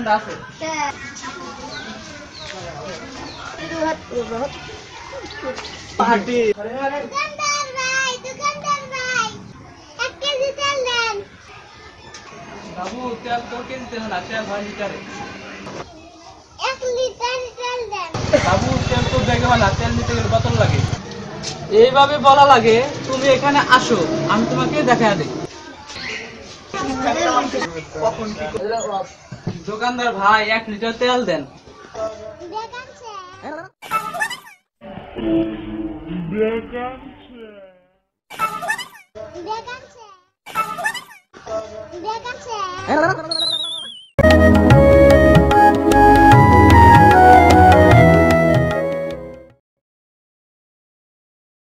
ঠান্ডা আছে? পার্টি বাবু তেল তো কিনতে হয় না, তেল হয় লিটারে। 1 লিটার তেল দেন। বাবু তেল তো ব্যাগে হয় না, তেল নিতে গেলে বোতল লাগে। এইভাবে বলা লাগে, তুমি এখানে আসো, আমি তোমাকে দেখা দিই। দোকানদার ভাই 1 লিটার তেল দেন। দেখাচ্ছে।